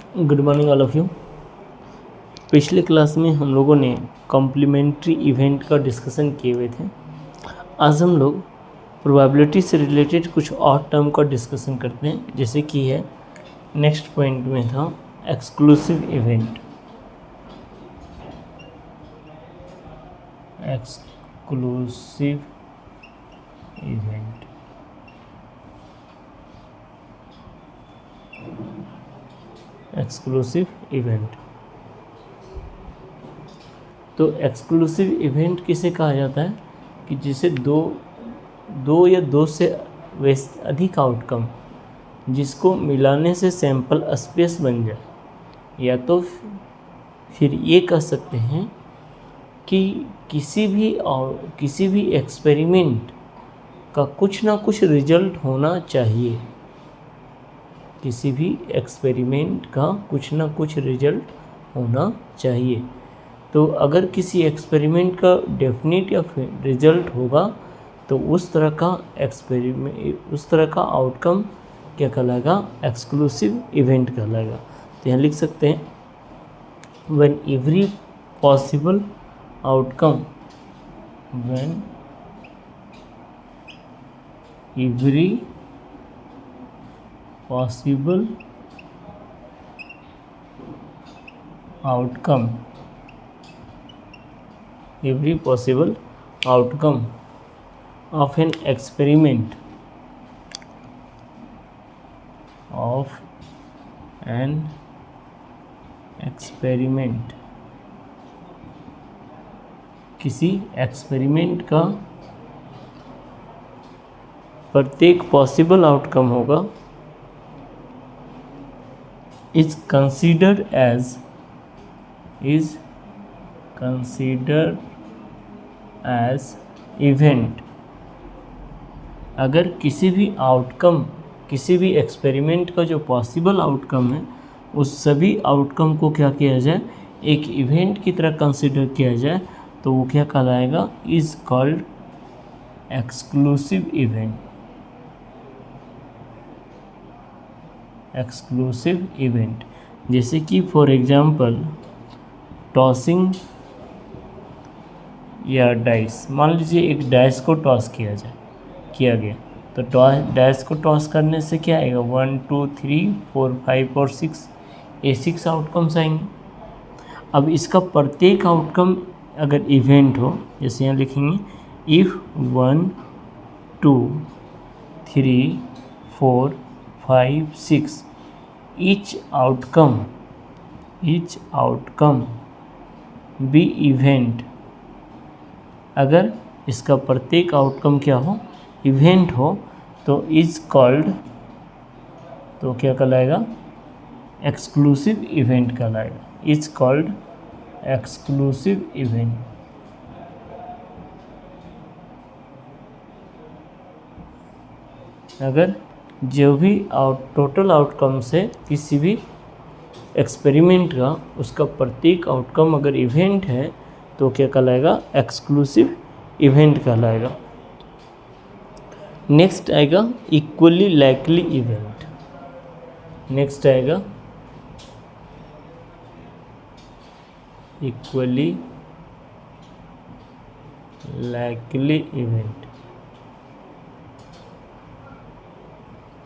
Good morning all of you. पिछले class में हम लोगों ने कॉम्प्लीमेंट्री इवेंट का डिस्कशन किए हुए थे। आज हम लोग प्रोबेबिलिटी से रिलेटेड कुछ और टर्म का डिस्कशन करते हैं, जैसे कि है नेक्स्ट पॉइंट में था exclusive event. Exclusive event exclusive event तो एक्सक्लूसिव इवेंट किसे कहा जाता है कि जिसे दो या दो से अधिक आउटकम जिसको मिलाने से सैंपल स्पेस बन जाए, या तो फिर ये कह सकते हैं कि किसी भी एक्सपेरिमेंट का कुछ ना कुछ रिजल्ट होना चाहिए। किसी भी एक्सपेरिमेंट का कुछ ना कुछ रिजल्ट होना चाहिए। तो अगर किसी एक्सपेरिमेंट का डेफिनेट या रिजल्ट होगा तो उस तरह का आउटकम क्या कहलाएगा? एक्सक्लूसिव इवेंट कहलाएगा। तो यहाँ लिख सकते हैं when every possible outcome every possible outcome of an experiment किसी एक्सपेरिमेंट का प्रत्येक पॉसिबल आउटकम होगा इज कंसीडर्ड एज इवेंट। अगर किसी भी एक्सपेरिमेंट का जो पॉसिबल आउटकम है उस सभी आउटकम को क्या किया जाए, एक इवेंट की तरह कंसीडर किया जाए, तो वो क्या कहलाएगा? Is called exclusive event. जैसे कि फॉर एग्जांपल टॉसिंग या डाइस। मान लीजिए एक डाइस को टॉस किया गया, तो डाइस को टॉस करने से क्या आएगा? 1 2 3 4 5 और 6, ये 6 आउटकम्स आएंगे। अब इसका प्रत्येक आउटकम अगर इवेंट हो, जैसे यहाँ लिखेंगे if 1 2 3 4 5 6 each outcome be event. अगर इसका प्रत्येक आउटकम क्या हो? इवेंट हो, तो इज कॉल्ड, तो क्या कहलाएगा? एक्सक्लूसिव इवेंट कहलाएगा। Is called exclusive event. अगर जो भी टोटल आउटकम से किसी भी एक्सपेरिमेंट का उसका प्रत्येक आउटकम अगर इवेंट है तो क्या कहलाएगा? एक्सक्लूसिव इवेंट कहलाएगा। नेक्स्ट आएगा इक्वली लाइकली इवेंट। नेक्स्ट आएगा equally likely event.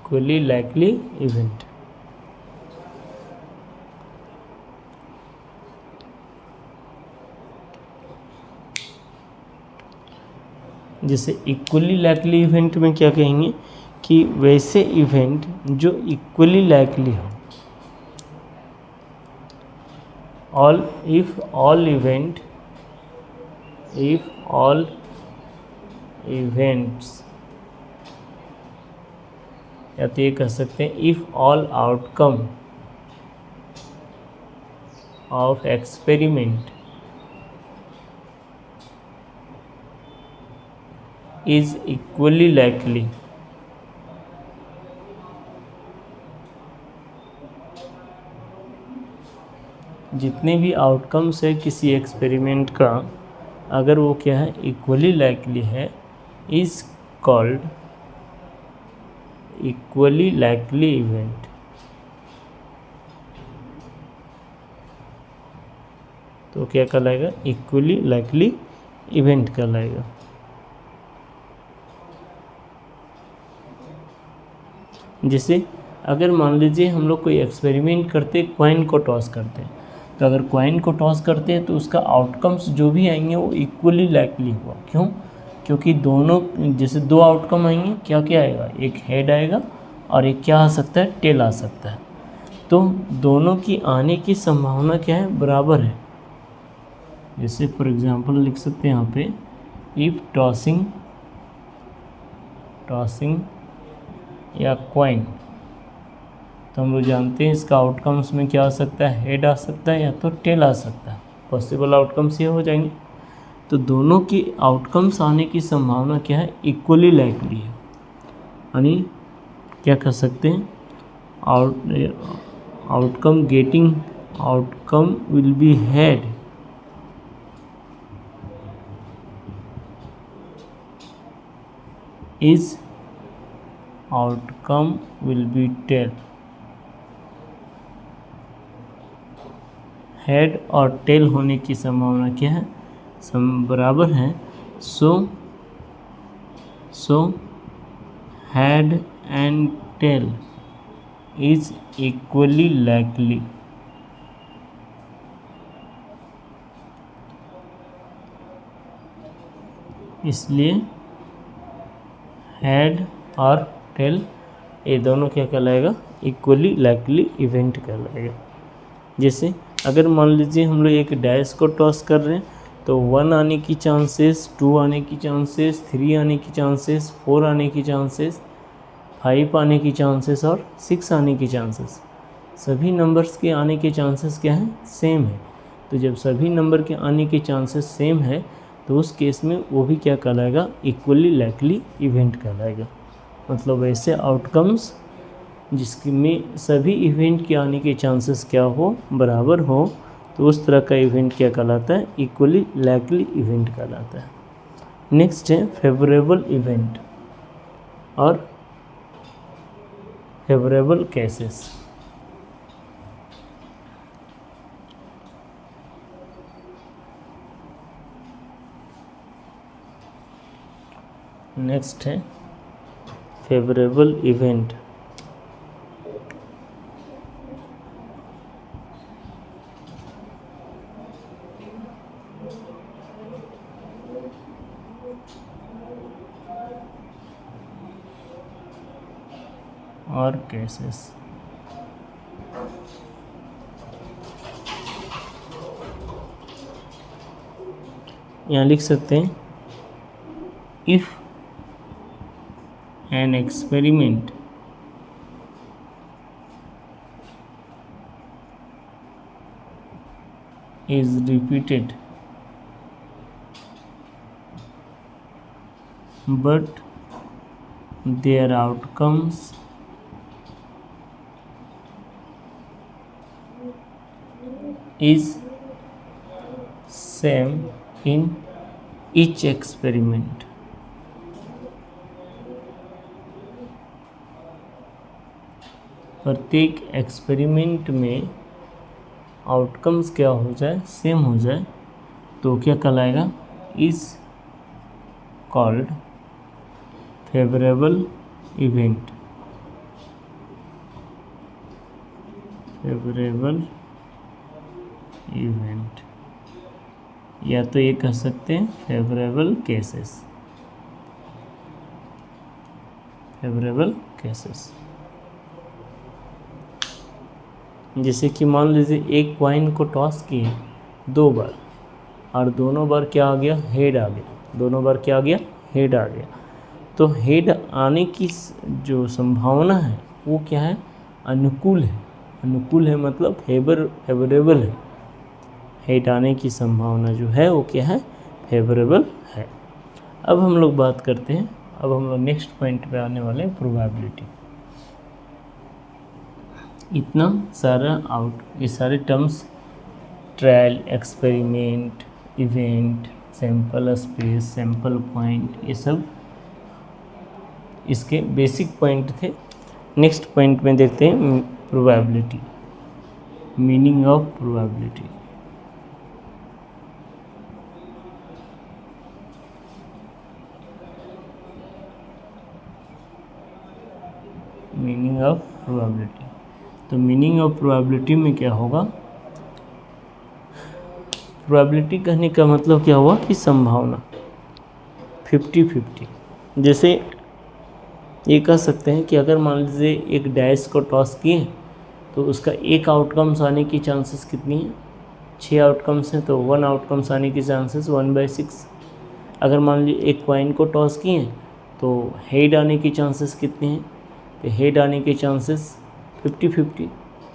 Equally likely event जैसे इक्वली लाइकली इवेंट में क्या कहेंगे कि वैसे इवेंट जो इक्वली लाइकली हो। if all events, या तो ये कह सकते हैं if all outcome of experiment is equally likely, जितने भी आउटकम्स है किसी एक्सपेरिमेंट का, अगर वो क्या है? इक्वली लाइकली है, is called equally likely event. तो क्या कहलाएगा, इक्वली लाइकली इवेंट कहलाएगा। जैसे अगर मान लीजिए हम लोग कोई एक्सपेरिमेंट करते, कॉइन को टॉस करते हैं, तो अगर कॉइन को टॉस करते हैं तो उसका आउटकम्स जो भी आएंगे वो इक्वली लाइकली हुआ। क्यों? क्योंकि दोनों, जैसे दो आउटकम आएंगे, क्या क्या आएगा, एक हेड आएगा और एक क्या आ सकता है, टेल आ सकता है। तो दोनों की आने की संभावना क्या है, बराबर है। जैसे फॉर एग्जांपल लिख सकते हैं यहाँ पे, इफ टॉसिंग या कॉइन, तो हम लोग जानते हैं इसका आउटकम्स में क्या आ सकता है, हेड आ सकता है या तो टेल आ सकता है। पॉसिबल आउटकम्स ये हो जाएंगे। तो दोनों की आउटकम्स आने की संभावना क्या है, इक्वली लाइकली है। यानी क्या कर सकते हैं, outcome will be head is outcome will be tail. Head और टेल होने की संभावना क्या है, बराबर है। So head and tail is equally likely. इसलिए हेड और टेल ये दोनों क्या कहलाएगा, इक्वली लाइकली इवेंट कहलाएगा। जैसे अगर मान लीजिए हम लोग एक डाइस को टॉस कर रहे हैं, तो 1 आने की चांसेस, 2 आने की चांसेस, 3 आने की चांसेस, 4 आने की चांसेस, 5 आने की चांसेस और 6 आने की चांसेस, सभी नंबर्स के आने के चांसेस क्या हैं, सेम है। तो जब सभी नंबर के आने के चांसेस सेम है तो उस केस में वो भी क्या कहलाएगा, इक्वली लाइकली इवेंट कहलाएगा। मतलब ऐसे आउटकम्स जिसमें सभी इवेंट के आने के चांसेस क्या हो, बराबर हो, तो उस तरह का इवेंट क्या कहलाता है, इक्वली लाइकली इवेंट कहलाता है। नेक्स्ट है फेवरेबल इवेंट और फेवरेबल केसेस। नेक्स्ट है फेवरेबल इवेंट और केसेस। यहाँ लिख सकते हैं, if an experiment is repeated but their outcomes is same in each experiment। प्रत्येक एक्सपेरिमेंट में आउटकम्स क्या हो जाए, सेम हो जाए, तो क्या कहलाएगा, is called favourable event. Favourable event, या तो ये कह सकते हैं फेवरेबल केसेस। फेवरेबल केसेस जैसे कि मान लीजिए एक कॉइन को टॉस किए 2 बार और दोनों बार क्या आ गया, हेड आ गया। दोनों बार क्या आ गया, हेड आ गया। तो हेड आने की जो संभावना है वो क्या है, अनुकूल है। अनुकूल है मतलब फेवरेबल है। हेड आने की संभावना जो है वो क्या है, फेवरेबल है। अब हम लोग बात करते हैं, अब हम लोग नेक्स्ट पॉइंट पे आने वाले हैं, प्रोबेबिलिटी। इतना सारा ये सारे terms, trial, experiment, event, sample space, sample point, ये सब इसके बेसिक पॉइंट थे। नेक्स्ट पॉइंट में देखते हैं probability, meaning of probability. Meaning of probability. तो मीनिंग ऑफ प्रोबेबिलिटी में क्या होगा, प्रोबेबिलिटी कहने का मतलब क्या हुआ कि संभावना 50-50। जैसे ये कह सकते हैं कि अगर मान लीजिए एक डैश को टॉस किए तो उसका एक आउटकम्स आने की चांसेस कितनी है, 6 आउटकम्स हैं, तो 1 आउटकम्स आने की चांसेस 1/6। अगर मान लीजिए एक कॉइन को टॉस किए तो हेड आने की चांसेस कितने हैं, तो हेड आने के चांसेस 50-50,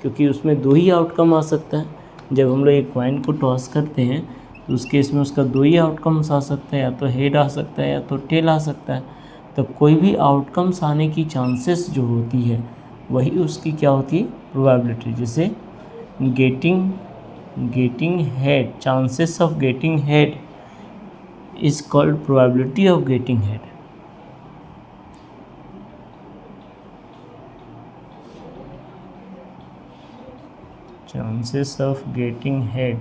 क्योंकि उसमें 2 ही आउटकम आ सकता है। जब हम लोग एक कॉइन को टॉस करते हैं तो उस केस में उसका 2 ही आउटकम्स आ सकता है, या तो हेड आ सकता है या तो टेल आ सकता है। तो कोई भी आउटकम्स आने की चांसेस जो होती है वही उसकी क्या होती है, प्रोबेबिलिटी। जैसे getting head, chances of getting head is called probability of getting head। Chances of getting head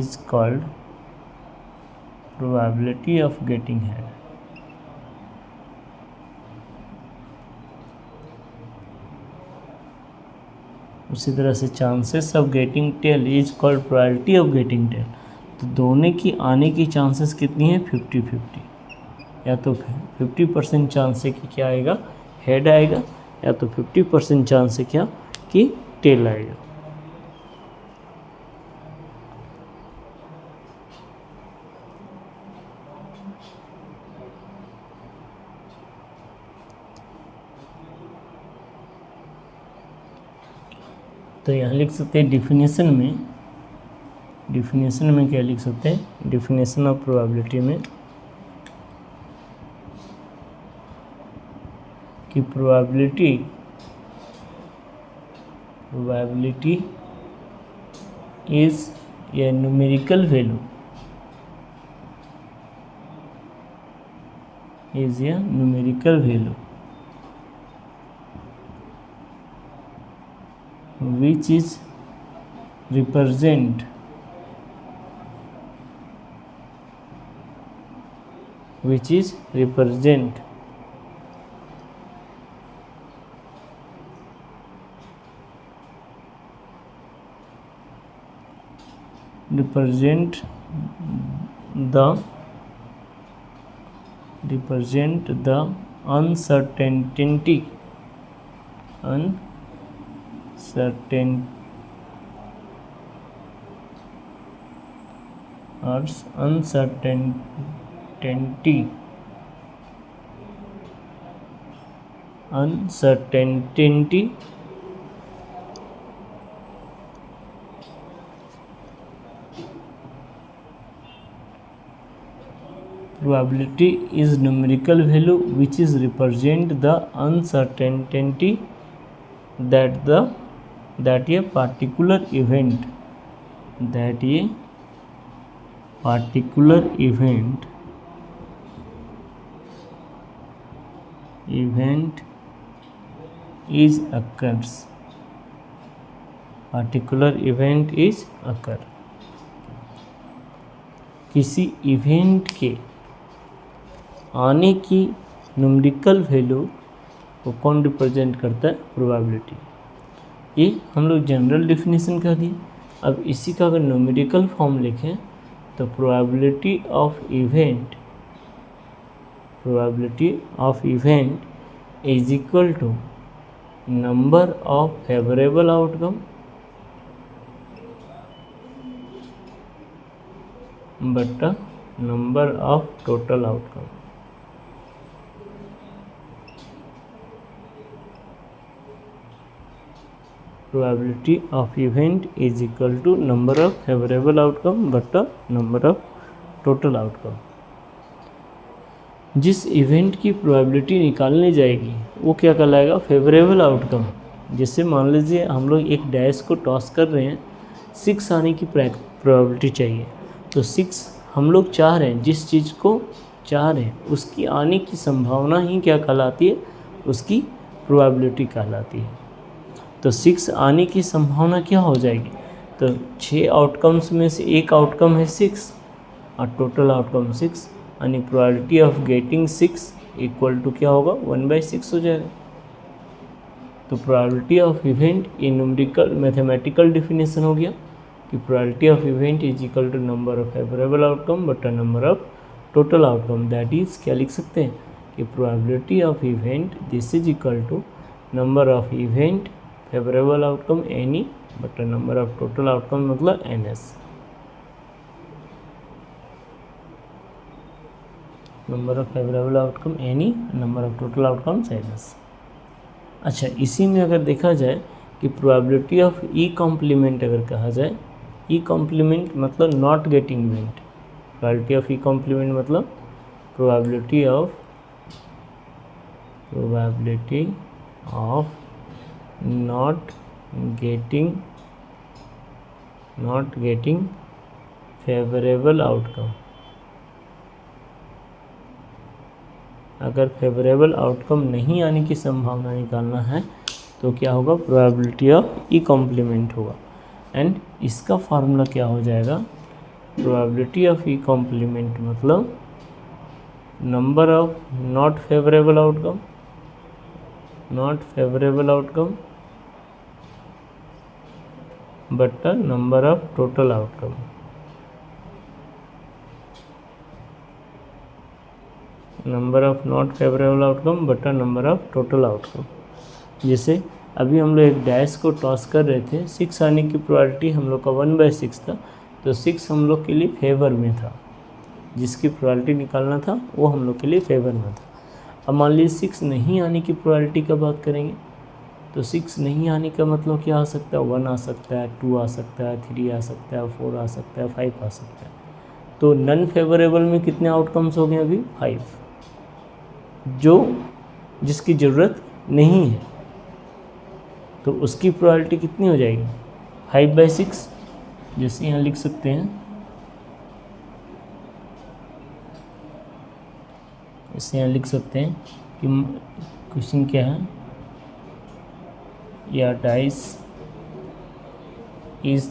is called probability of getting head। उसी तरह से chances of getting tail is called probability of getting tail. तो दोनों की आने की chances कितनी है, 50-50। या तो 50% चांस है कि क्या आएगा, हेड आएगा, या तो 50% चांस है क्या कि टेल आएगा। तो यहाँ लिख सकते हैं डिफिनेशन में क्या लिख सकते हैं, डिफिनेशन ऑफ प्रोबेबिलिटी में कि probability is a numerical value, which is represent the uncertainty probability is numerical value which is represent the uncertainty that a particular event is occurs। किसी इवेंट के आने की न्यूमेरिकल वैल्यू को कौन represent करता है, प्रोबेबिलिटी। ये हम लोग जनरल डेफिनेशन कर दिए। अब इसी का अगर न्यूमेरिकल फॉर्म लिखें तो probability of event is equal to number of favourable outcome बटा number of total outcome. Probability of event is equal to number of favourable outcome बटा नंबर ऑफ टोटल आउटकम। जिस इवेंट की probability निकालने जाएगी वो क्या कहलाएगा, फेवरेबल आउटकम। जैसे मान लीजिए हम लोग एक डैश को टॉस कर रहे हैं, 6 आने की प्रोबेबिलिटी चाहिए, तो 6 हम लोग चाह रहे हैं, जिस चीज़ को चाह रहे हैं उसकी आने की संभावना ही क्या कहलाती है, उसकी प्रोबेबिलिटी कहलाती है। तो 6 आने की संभावना क्या हो जाएगी, तो 6 आउटकम्स में से एक आउटकम है 6 और टोटल आउटकम 6, यानी probability of getting 6 equal to क्या होगा 1/6 हो जाएगा। तो प्रोबेबिलिटी ऑफ इवेंट ये न्यूमेरिकल मैथमेटिकल डिफिनेशन हो गया कि probability of event is equal to number of favourable outcome बटा number of total outcome. That is क्या लिख सकते हैं कि probability of event this is equal to number of event favourable outcome any बटा नंबर ऑफ टोटल आउटकम मतलब NS। Number of favourable outcome any, number of total outcome NS। अच्छा, इसी में अगर देखा जाए कि प्रोबेबिलिटी ऑफ ई कॉम्प्लीमेंट अगर कहा जाए, ई कॉम्प्लीमेंट मतलब not getting event, probability of E complement मतलब probability of not getting favourable outcome. अगर फेवरेबल आउटकम नहीं आने की संभावना निकालना है तो क्या होगा, प्रोबेबिलिटी ऑफ ई कॉम्प्लीमेंट होगा। एंड इसका फार्मूला क्या हो जाएगा, प्रोबेबिलिटी ऑफ ई कॉम्प्लीमेंट मतलब number of not favourable outcome बटा number of total outcome. Number of not favourable outcome बटा नंबर ऑफ टोटल आउटकम। जैसे अभी हम लोग एक डैश को टॉस कर रहे थे, 6 आने की प्रोबेबिलिटी हम लोग का 1/6 था, तो 6 हम लोग के लिए फेवर में था, जिसकी प्रोबेबिलिटी निकालना था वो हम लोग के लिए फेवर में था। अब मान लीजिए 6 नहीं आने की प्रोबेबिलिटी का बात करेंगे, तो 6 नहीं आने का मतलब क्या आ सकता है, 1 आ सकता है, 2 आ सकता है, 3 आ सकता है, 4 आ सकता है, 5 आ सकता है। तो नॉन फेवरेबल में कितने आउटकम्स हो गए अभी, 5, जिसकी ज़रूरत नहीं है, तो उसकी प्रोबेबिलिटी कितनी हो जाएगी, 5/6। जैसे यहाँ लिख सकते हैं, इसे यहाँ लिख सकते हैं कि क्वेश्चन क्या है, या dice is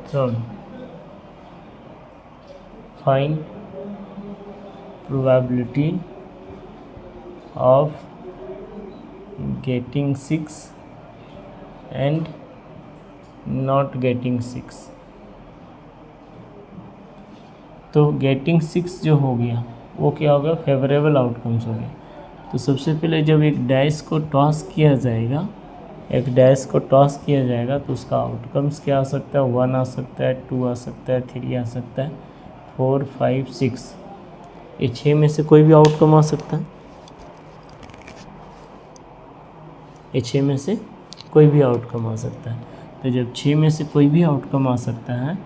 throne, find probability of getting 6 and not getting 6। तो गेटिंग 6 जो हो गया वो क्या हो गया, फेवरेबल आउटकम्स हो गया। तो सबसे पहले जब एक डैश को टॉस किया जाएगा, तो उसका आउटकम्स क्या आ सकता है, 1 आ सकता है, 2 आ सकता है, 3 आ सकता है, 4, 5, 6, ये 6 में से कोई भी आउटकम आ सकता है, ये 6 में से कोई भी आउटकम आ सकता है। तो जब 6 में से कोई भी आउटकम आ सकता है,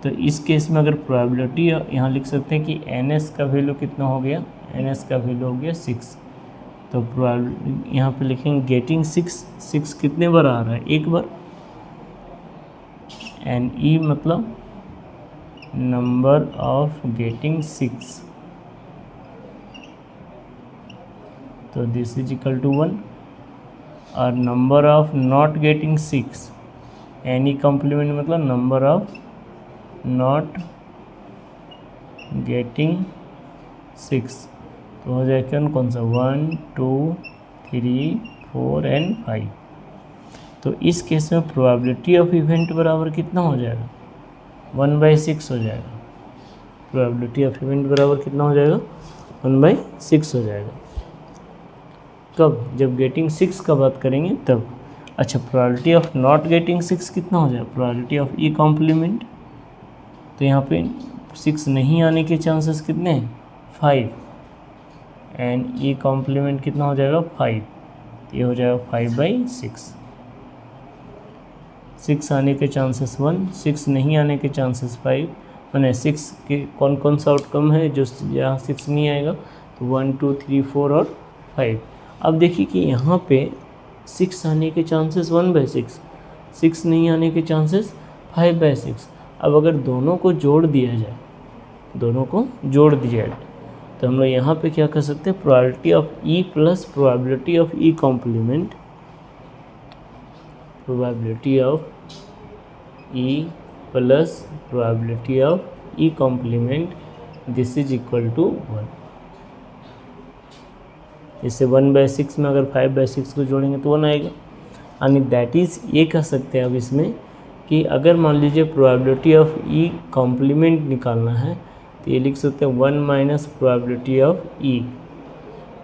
तो इस केस में अगर प्रोबेबिलिटी यहाँ लिख सकते हैं कि NS का वैल्यू कितना हो गया, NS का वैल्यू हो गया 6। तो प्रोबेबिलिटी यहाँ पे लिखेंगे गेटिंग 6 कितने बार आ रहा है, एक बार। एंड ई मतलब नंबर ऑफ गेटिंग 6, तो दिस इज इक्वल टू 1। और number of not getting 6, any complement मतलब नंबर ऑफ नॉट गेटिंग 6, तो हो जाएगा कौन सा, 1, 2, 3, 4 एंड 5। तो इस केस में प्रोबेबिलिटी ऑफ इवेंट बराबर कितना हो जाएगा, 1/6 हो जाएगा। प्रोबेबिलिटी ऑफ इवेंट बराबर कितना हो जाएगा, 1/6 हो जाएगा। कब, जब गेटिंग 6 का बात करेंगे तब। अच्छा, प्रोबेबिलिटी ऑफ नॉट गेटिंग 6 कितना हो जाएगा, प्रोबेबिलिटी ऑफ ई कॉम्प्लीमेंट, तो यहाँ पे 6 नहीं आने के चांसेस कितने हैं, 5, एंड ई कॉम्प्लीमेंट कितना हो जाएगा, 5, ये हो जाएगा 5/6। 6 आने के चांसेस 1, 6 नहीं आने के चांसेस 5, मैंने 6 के कौन कौन सा आउटकम है जो यहाँ 6 नहीं आएगा, तो 1, 2, 3, 4 और 5। अब देखिए कि यहाँ पे 6 आने के चांसेस 1/6, 6 नहीं आने के चांसेस 5/6। अब अगर दोनों को जोड़ दिया जाए, तो हम लोग यहाँ पे क्या कर सकते हैं, probability of E plus probability of E complement, probability of E plus probability of E complement this is equal to 1। जैसे 1/6 में अगर 5/6 को जोड़ेंगे तो 1 आएगा। यानी दैट इज़ ये कह सकते हैं अब इसमें कि अगर मान लीजिए प्रोबेबिलिटी ऑफ ई कॉम्प्लीमेंट निकालना है तो ये लिख सकते हैं 1 माइनस प्रोबेबिलिटी ऑफ ई,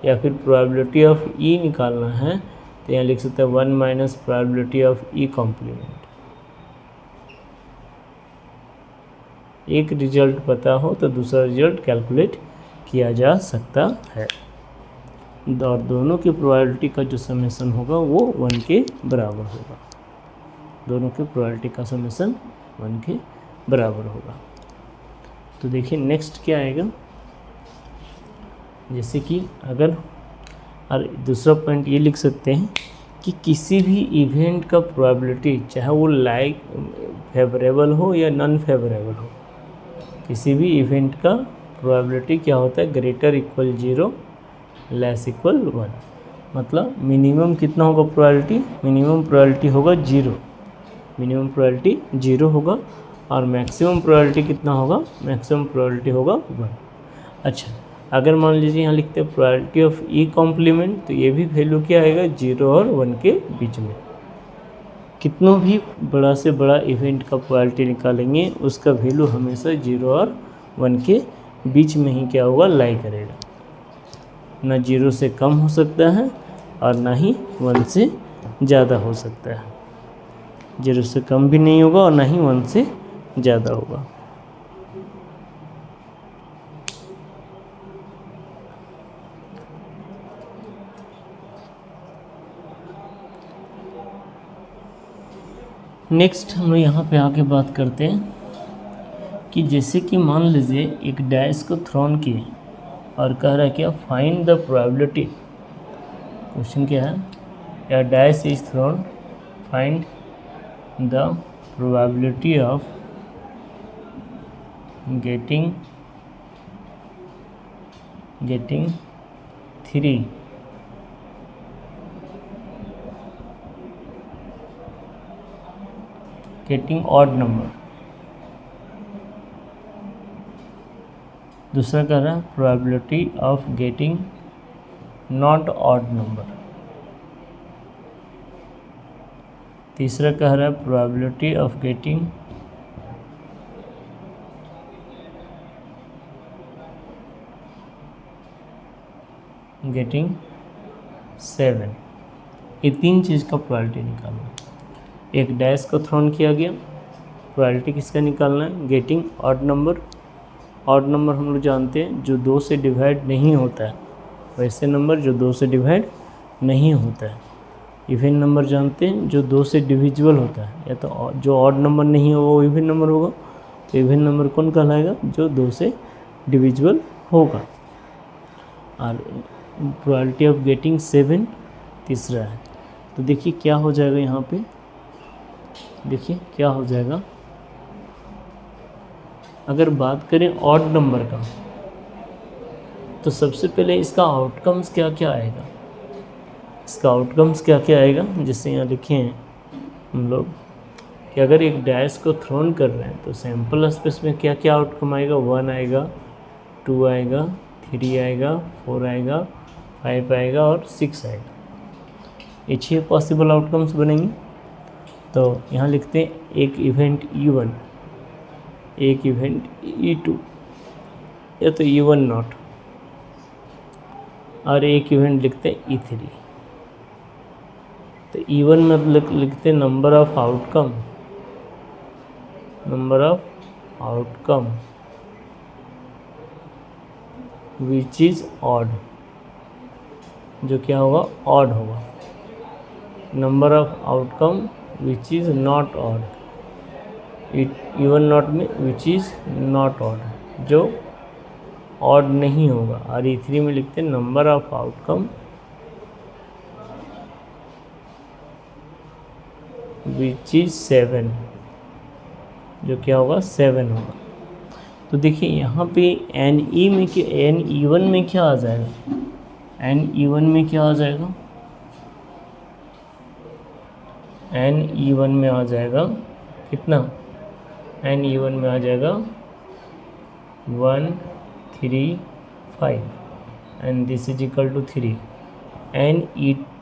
या फिर प्रोबेबिलिटी ऑफ ई निकालना है तो यहाँ लिख सकते हैं 1 minus probability of E complement. एक रिजल्ट पता हो तो दूसरा रिजल्ट कैलकुलेट किया जा सकता है, और दोनों की प्रोबेबिलिटी का जो समेसन होगा वो 1 के बराबर होगा। दोनों की प्रोबेबिलिटी का समेसन 1 के बराबर होगा। तो देखिए नेक्स्ट क्या आएगा, जैसे कि अगर और दूसरा पॉइंट ये लिख सकते हैं कि किसी भी इवेंट का प्रोबेबिलिटी चाहे वो लाइक फेवरेबल हो या नॉन फेवरेबल हो, किसी भी इवेंट का प्रोबेबिलिटी क्या होता है, ग्रेटर इक्वल 0 लेस इक्वल 1। मतलब मिनिमम कितना होगा प्रोबेबिलिटी, मिनिमम प्रोबेबिलिटी होगा 0, मिनिमम प्रोबेबिलिटी 0 होगा, और मैक्सिमम प्रोबेबिलिटी कितना होगा, मैक्सिमम प्रोबेबिलिटी होगा 1। अच्छा, अगर मान लीजिए यहाँ लिखते हैं प्रोबेबिलिटी ऑफ ई कॉम्प्लीमेंट, तो ये भी वैल्यू क्या आएगा, 0 और 1 के बीच में। कितनों भी बड़ा से बड़ा इवेंट का प्रोबेबिलिटी निकालेंगे उसका वैल्यू हमेशा 0 और 1 के बीच में ही क्या होगा, लाई करेगा। ना 0 से कम हो सकता है और ना ही 1 से ज़्यादा हो सकता है। 0 से कम भी नहीं होगा और ना ही 1 से ज़्यादा होगा। नेक्स्ट हम लोग यहाँ पे आके बात करते हैं कि जैसे कि मान लीजिए एक डैश को थ्रोन किए और कह रहा है क्या, फाइंड द प्रोबेबिलिटी। क्वेश्चन क्या है, या dash is throne, find the probability of getting 3 getting odd number. दूसरा कह रहा है probability of getting not odd number. तीसरा कह रहा है प्रोबेबिलिटी ऑफ गेटिंग गेटिंग 7। ये 3 चीज़ का प्रोबेबिलिटी निकालना। एक डैश को थ्रोन किया गया, प्रोबेबिलिटी किसका निकालना है, getting odd number. Odd number हम लोग जानते हैं जो 2 से डिवाइड नहीं होता है, वैसे नंबर जो 2 से डिवाइड नहीं होता है। इवन नंबर जानते हैं जो 2 से डिविजिबल होता है, या तो जो ऑड नंबर नहीं होगा वो इवन नंबर होगा। तो इवन नंबर कौन कहलाएगा, जो 2 से डिविजिबल होगा। और प्रोबेबिलिटी ऑफ गेटिंग 7 तीसरा है। तो देखिए क्या हो जाएगा यहाँ पे, देखिए क्या हो जाएगा। अगर बात करें ऑड नंबर का तो सबसे पहले इसका आउटकम्स क्या क्या आएगा, इसका आउटकम्स क्या क्या आएगा। जैसे यहाँ लिखे हैं हम लोग कि अगर एक डैश को थ्रोन कर रहे हैं तो सैम्पल स्पेस में क्या क्या आउटकम आएगा, 1 आएगा, 2 आएगा, 3 आएगा, 4 आएगा, 5 आएगा और 6 आएगा। ये 6 पॉसिबल आउटकम्स बनेंगे। तो यहाँ लिखते हैं एक इवेंट E1, एक इवेंट E2, या तो E1 नॉट, और एक इवेंट लिखते हैं E3। तो E1 में लिखते हैं number of outcome, number of outcome which is odd, जो क्या होगा, ऑड होगा। Number of outcome which is not odd, even not में विच इज़ नॉट ऑड, जो ऑड नहीं होगा। और E3 में लिखते हैं number of outcome which is 7, जो क्या होगा, 7 होगा। तो देखिए यहाँ पे NE में क्या, NE1 में क्या आ जाएगा, NE1 में क्या आ जाएगा, NE1 में आ जाएगा कितना, NE1 में आ जाएगा 1, 3 5 and this is equal to 3 and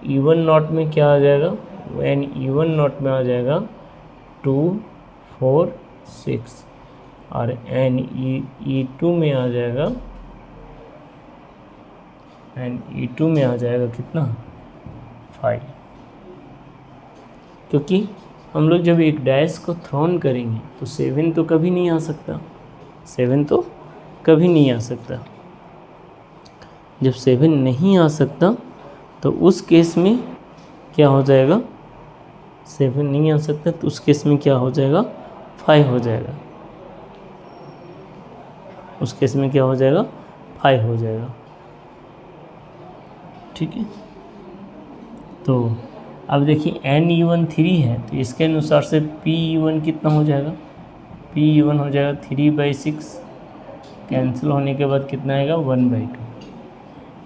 even not में क्या आ जाएगा, एन इवन नॉट में आ जाएगा 2 4 6 और एन ई2 में आ जाएगा, एन ई2 में आ जाएगा कितना 5, क्योंकि हम लोग जब एक डैश को थ्रोन करेंगे तो 7 तो कभी नहीं आ सकता, 7 तो कभी नहीं आ सकता। जब 7 नहीं आ सकता तो उस केस में क्या हो जाएगा, 7 नहीं आ सकता तो उस केस में क्या हो जाएगा 5 हो जाएगा, उस केस में क्या हो जाएगा 5 हो जाएगा। ठीक है, तो अब देखिए एन ई1 3 है तो इसके अनुसार से पी ई1 कितना हो जाएगा, पी ई1 हो जाएगा 3/6, कैंसिल होने के बाद कितना आएगा 1/2।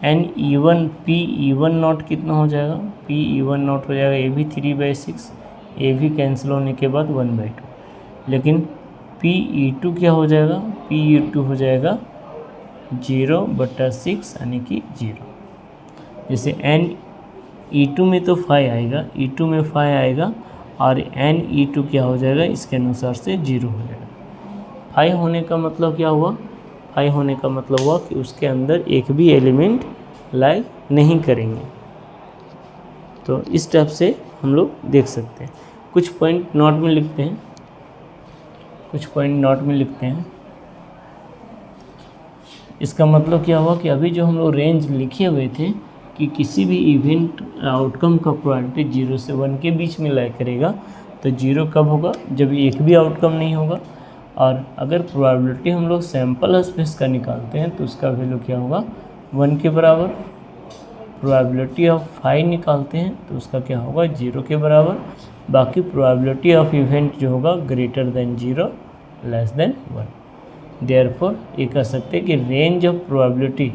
एन ई1 पी ई1 नॉट कितना हो जाएगा, पी ई1 नॉट हो जाएगा ये भी 3/6, ये भी कैंसिल होने के बाद 1/2। लेकिन पी ई2 क्या हो जाएगा, पी ई2 हो जाएगा 0/6 यानी कि 0। जैसे एन ई2 में तो 5 आएगा, ई2 में 5 आएगा और एन ई2 क्या हो जाएगा इसके अनुसार से 0 हो जाएगा। 5 होने का मतलब क्या हुआ, 5 होने का मतलब हुआ कि उसके अंदर एक भी एलिमेंट लाई नहीं करेंगे। तो इस टाइप से हम लोग देख सकते हैं। कुछ पॉइंट नोट में लिखते हैं, कुछ पॉइंट नोट में लिखते हैं। इसका मतलब क्या हुआ कि अभी जो हम लोग रेंज लिखे हुए थे कि किसी भी इवेंट आउटकम का प्रोबेबिलिटी 0 से 1 के बीच में लाई करेगा, तो 0 कब होगा, जब एक भी आउटकम नहीं होगा। और अगर प्रोबेबिलिटी हम लोग सैंपल स्पेस का निकालते हैं तो उसका वैल्यू क्या होगा 1 के बराबर। प्रोबेबिलिटी ऑफ 5 निकालते हैं तो उसका क्या होगा 0 के बराबर। बाकी प्रोबेबिलिटी ऑफ इवेंट जो होगा greater than 0 less than 1। Therefore ये कह सकते हैं कि रेंज ऑफ प्रोबेबिलिटी,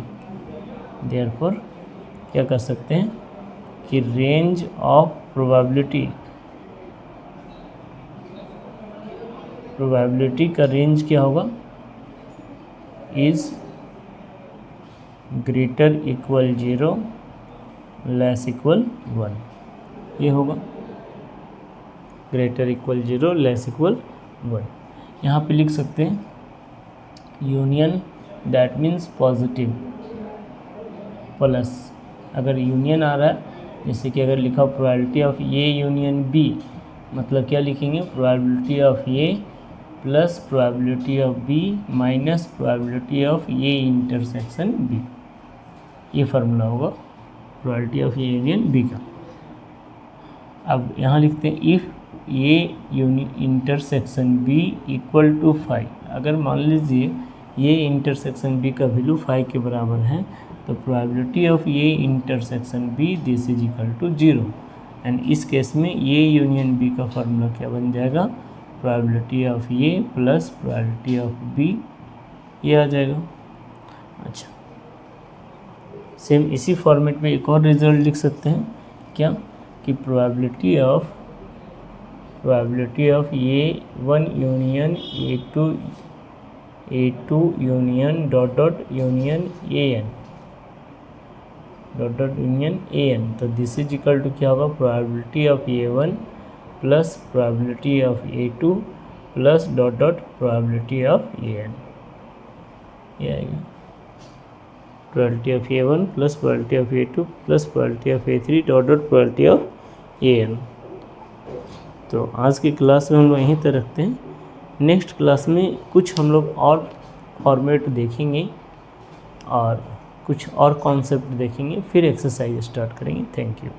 देयरफॉर क्या कह सकते हैं कि रेंज ऑफ प्रोबेबिलिटी का रेंज क्या होगा is greater equal 0 less equal 1। ये होगा ग्रेटर इक्वल 0 लेस इक्वल 1। यहाँ पे लिख सकते हैं union, that means positive plus, अगर यूनियन आ रहा है जैसे कि अगर लिखा probability of A union B, मतलब क्या लिखेंगे probability of A plus probability of B minus probability of A intersection B. ये फार्मूला होगा probability of A union B का। अब यहाँ लिखते हैं if A intersection B equal to 5। अगर मान लीजिए ये इंटरसेक्शन बी का वैल्यू 5 के बराबर है तो probability of A intersection B this is equal to 0। And इस केस में ए यूनियन बी का फार्मूला क्या बन जाएगा, probability of A plus probability of B, ये आ जाएगा। अच्छा, सेम इसी फॉर्मेट में एक और रिजल्ट लिख सकते हैं क्या, कि probability of A1 union A2 union dot dot union N, तो दिस इज इक्वल टू क्या होगा probability of A1 plus probability of A2 plus dot dot probability of N. ये आएगा probability of A1 plus probability of A2 plus probability of A3 dot dot probability of N. तो आज की class में हम लोग यहीं तक रखते हैं। नेक्स्ट क्लास में कुछ हम लोग और फॉर्मेट देखेंगे और कुछ और कॉन्सेप्ट देखेंगे, फिर एक्सरसाइज स्टार्ट करेंगे। Thank you.